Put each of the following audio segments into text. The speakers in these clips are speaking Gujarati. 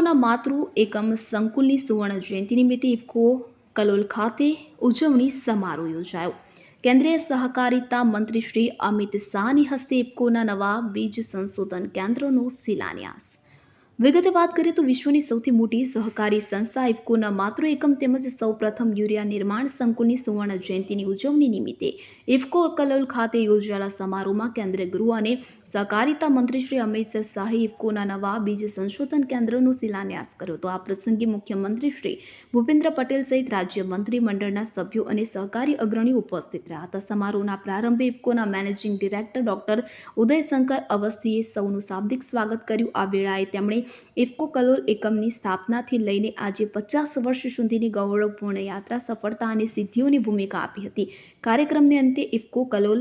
ઇફકોના માતૃ એકમ સંકુલની સુવર્ણ જયંતિ નિમિત્તે ઇફકો કલોલ ખાતે ઉજવણી સમારોહ યોજાયો। કેન્દ્રીય સહકારિતા મંત્રી શ્રી અમિત શાહની હસ્તે ઇફકોના નવા બીજ સંશોધન કેન્દ્રનો શિલાન્યાસ। વિગતે વાત કરીએ તો વિશ્વની સૌથી મોટી સહકારી સંસ્થા ઇફકોના માતૃ એકમ તેમજ સૌપ્રથમ યુરિયા નિર્માણ સંકુલની સુવર્ણ જયંતિની ઉજવણી નિમિત્તે ઇફકો કલોલ ખાતે યોજાયેલા સમારોહમાં કેન્દ્રીય ગૃહ અને સહકારિતા મંત્રી શ્રી અમિત શાહે ઇફકોના નવા બીજ સંશોધન કેન્દ્રનો શિલાન્યાસ કર્યો હતો। આ પ્રસંગે મુખ્યમંત્રી શ્રી ભૂપેન્દ્ર પટેલ સહિત રાજ્ય મંત્રીમંડળના સભ્યો અને સહકારી અગ્રણીઓ ઉપસ્થિત રહ્યા હતા। સમારોહના પ્રારંભે ઇફકોના મેનેજિંગ ડિરેક્ટર ડોક્ટર ઉદયશંકર અવસ્થીએ સૌનું શાબ્દિક સ્વાગત કર્યું। આ વેળાએ તેમણે ઇફકો કલોલ એકમની સ્થાપનાથી લઈને આજે 50 વર્ષ સુધીની ગૌરવપૂર્ણ યાત્રા, સફળતા અને સિદ્ધિઓની ભૂમિકા આપી હતી। કાર્યક્રમને અંતે ઇફકો કલોલ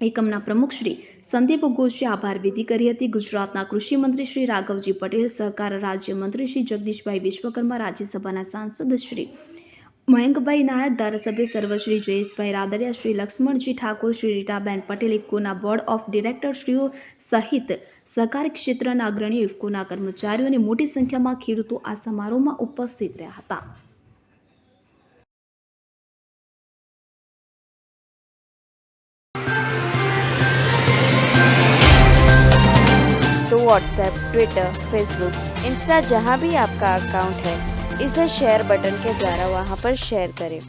એકમના પ્રમુખ શ્રી સંદીપ ઘોષે આભાર વિધિ કરી હતી। ગુજરાતના કૃષિ મંત્રી શ્રી રાઘવજી પટેલ, સહકાર રાજ્ય મંત્રી શ્રી જગદીશભાઈ વિશ્વકર્મા, રાજ્યસભાના સાંસદ શ્રી મયંકભાઈ નાયક, ધારાસભ્ય સર્વશ્રી જયેશભાઈ રાદડિયા, શ્રી લક્ષ્મણજી ઠાકોર, શ્રી રીટાબેન પટેલ, ઇફકોના બોર્ડ ઓફ ડિરેક્ટરશ્રીઓ સહિત સહકારી ક્ષેત્રના અગ્રણીઓ, ઇફકોના કર્મચારીઓ અને મોટી સંખ્યામાં ખેડૂતો આ સમારોહમાં ઉપસ્થિત રહ્યા હતા। तो व्हाट्सएप, ट्विटर, फेसबुक, इंस्टा जहाँ भी आपका अकाउंट है, इसे शेयर बटन के द्वारा वहाँ पर शेयर करें।